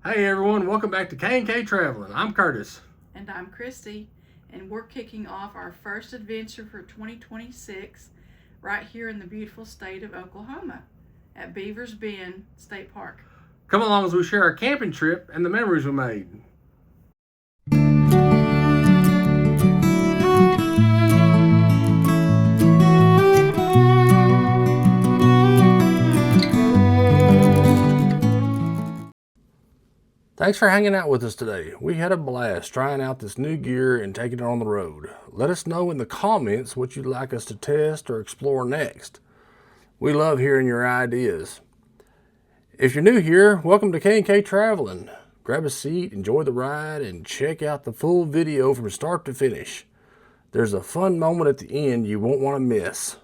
Hey everyone, welcome back to KNK Traveling. I'm Curtis. And I'm Christy, and we're kicking off our first adventure for 2026 right here in the beautiful state of Oklahoma at Beavers Bend State Park. Come along as we share our camping trip and the memories we made. Thanks for hanging out with us today. We had a blast trying out this new gear and taking it on the road. Let us know in the comments what you'd like us to test or explore next. We love hearing your ideas. If you're new here, welcome to KNK Traveling. Grab a seat, enjoy the ride, and check out the full video from start to finish. There's a fun moment at the end you won't want to miss.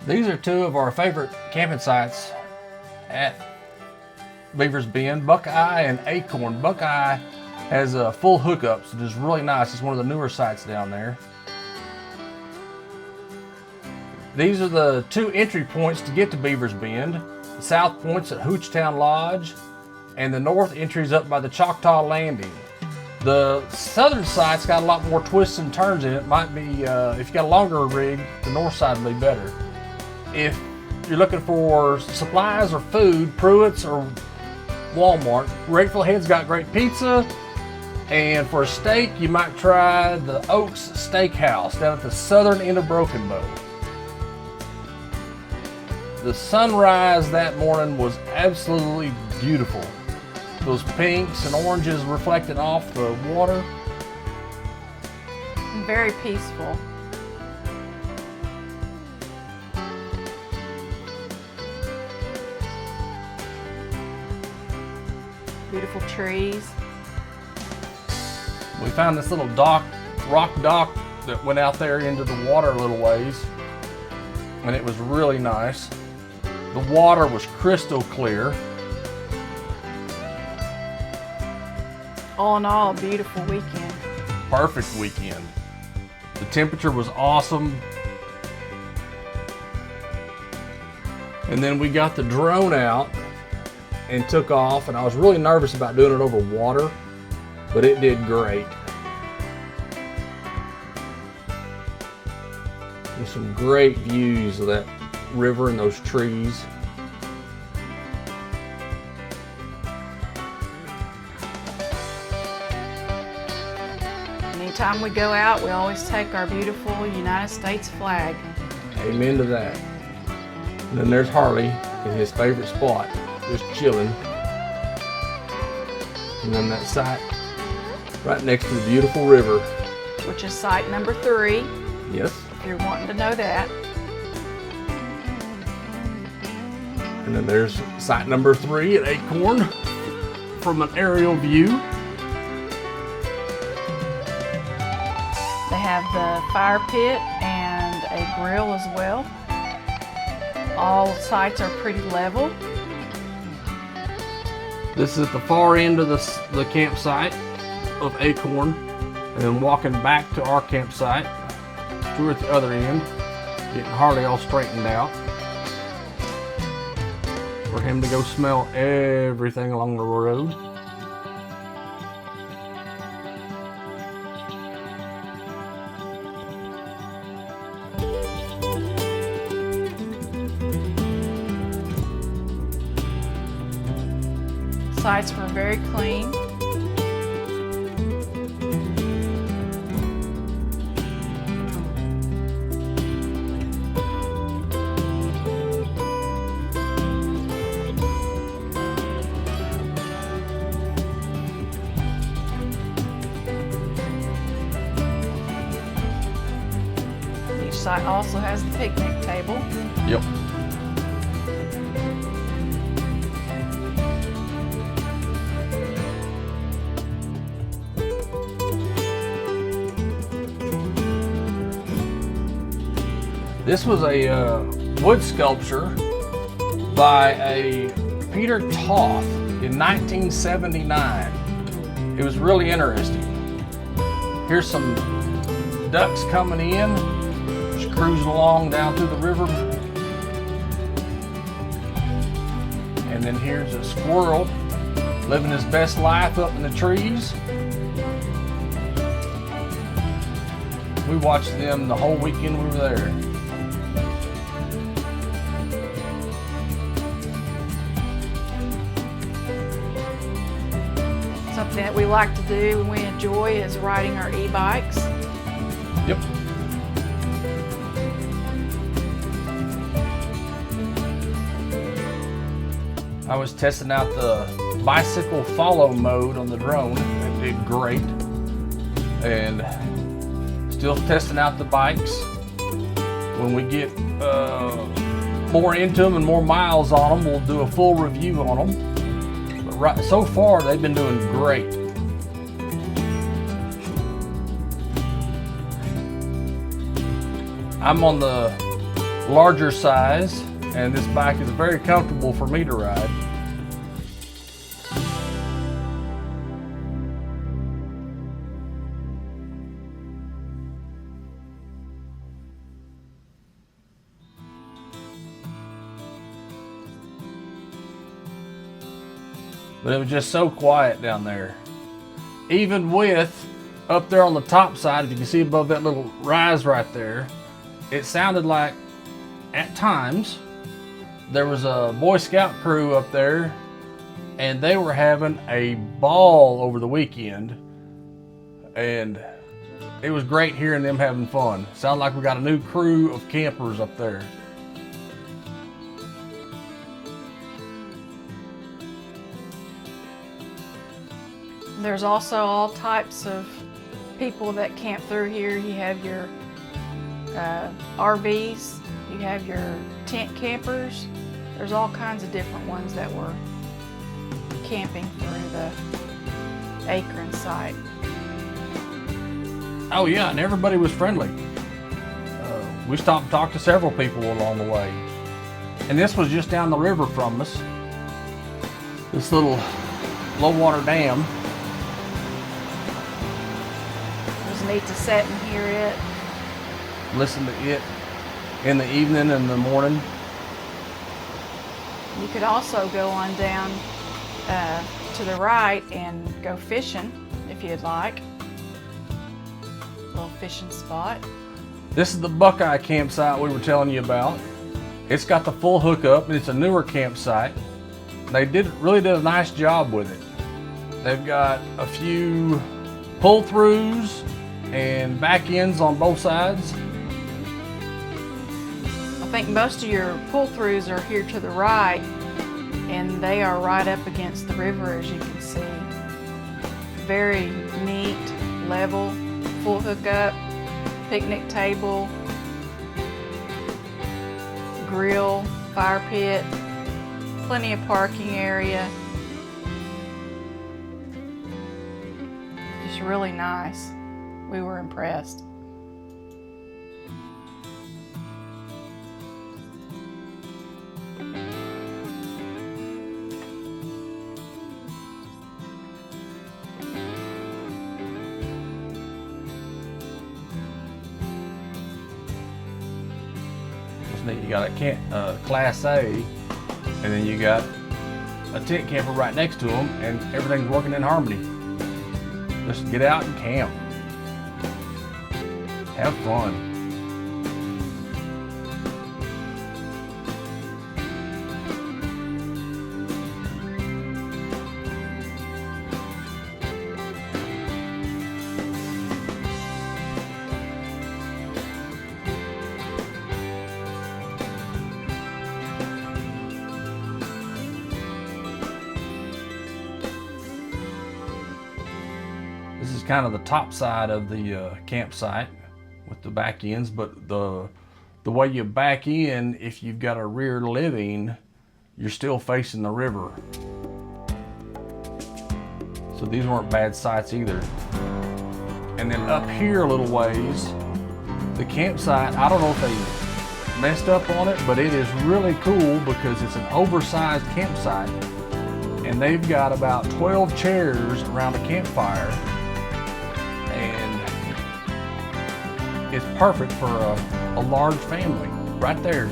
These are two of our favorite camping sites at Beavers Bend, Buckeye and Acorn. Buckeye has full hookups, which is really nice. It's one of the newer sites down there. These are the two entry points to get to Beavers Bend. The south point's at Hoochtown Lodge, and the north entry's up by the Choctaw Landing. The southern site's got a lot more twists and turns in it. Might be, if you got a longer rig, the north side will be better. If you're looking for supplies or food, Pruitt's or Walmart, Grateful Head's got great pizza. And for a steak, you might try the Oaks Steakhouse down at the southern end of Broken Bow. The sunrise that morning was absolutely beautiful. Those pinks and oranges reflecting off the water. Very peaceful. Beautiful trees. We found this little rock dock that went out there into the water a little ways, and it was really nice. The water was crystal clear. All in all, a beautiful weekend. Perfect weekend. The temperature was awesome. And then we got the drone out and took off, and I was really nervous about doing it over water, but it did great. With some great views of that river and those trees. Anytime we go out, we always take our beautiful United States flag. Amen to that. And then there's Harley in his favorite spot, just chilling. And then that site right next to the beautiful river. Which is site number 3. Yes. If you're wanting to know that. And then there's site number 3 at Acorn from an aerial view. They have the fire pit and a grill as well. All sites are pretty level. This is at the far end of the campsite of Acorn, and then walking back to our campsite. We're at the other end, getting Harley all straightened out for him to go smell everything along the road. Sites were very clean. Each site also has the picnic table. Yep. This was a wood sculpture by a Peter Toth in 1979. It was really interesting. Here's some ducks coming in, just cruising along down through the river. And then here's a squirrel living his best life up in the trees. We watched them the whole weekend we were there. Something that we like to do and we enjoy is riding our e-bikes. Yep. I was testing out the bicycle follow mode on the drone. It did great. And still testing out the bikes. When we get more into them and more miles on them, we'll do a full review on them. But right so far, they've been doing great. I'm on the larger size, and this bike is very comfortable for me to ride. But it was just so quiet down there. Even with up there on the top side, if you can see above that little rise right there, it sounded like at times there was a Boy Scout crew up there and they were having a ball over the weekend, and it was great hearing them having fun. Sounded like we got a new crew of campers up there. There's also all types of people that camp through here. You have your RVs, you have your tent campers. There's all kinds of different ones that were camping through the Akron site. Oh yeah, and everybody was friendly. We stopped and talked to several people along the way. And this was just down the river from us. This little low water dam. Neat to sit and hear it. Listen to it in the evening and the morning. You could also go on down to the right and go fishing if you'd like. A little fishing spot. This is the Buckeye campsite we were telling you about. It's got the full hookup and it's a newer campsite. They really did a nice job with it. They've got a few pull-throughs and back ends on both sides. I think most of your pull-throughs are here to the right, and they are right up against the river, as you can see. Very neat, level, full hookup, picnic table, grill, fire pit, plenty of parking area. Just really nice. We were impressed. It's neat. You got a Class A, and then you got a tent camper right next to them, and everything's working in harmony. Just get out and camp. Have fun. This is kind of the top side of the campsite with the back ends, but the way you back in, if you've got a rear living, you're still facing the river. So these weren't bad sites either. And then up here a little ways, the campsite, I don't know if they messed up on it, but it is really cool because it's an oversized campsite, and they've got about 12 chairs around a campfire, and it's perfect for a large family right there.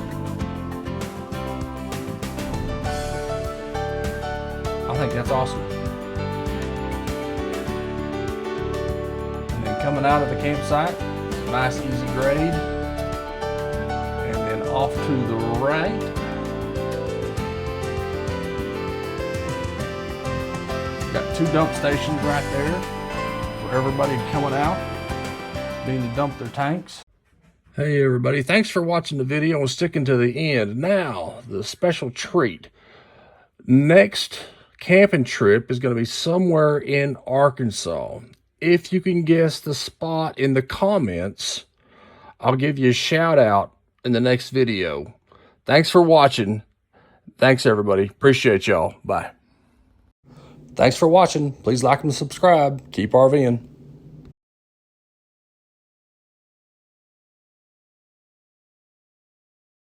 think that's awesome. And then coming out of the campsite, nice easy grade. And then off to the right, got 2 dump stations right there for everybody coming out, being to dump their tanks. Hey everybody, thanks for watching the video and sticking to the end. Now, the special treat. Next camping trip is going to be somewhere in Arkansas. If you can guess the spot in the comments, I'll give you a shout out in the next video. Thanks for watching. Thanks everybody. Appreciate y'all. Bye. Thanks for watching. Please like and subscribe. Keep RVing.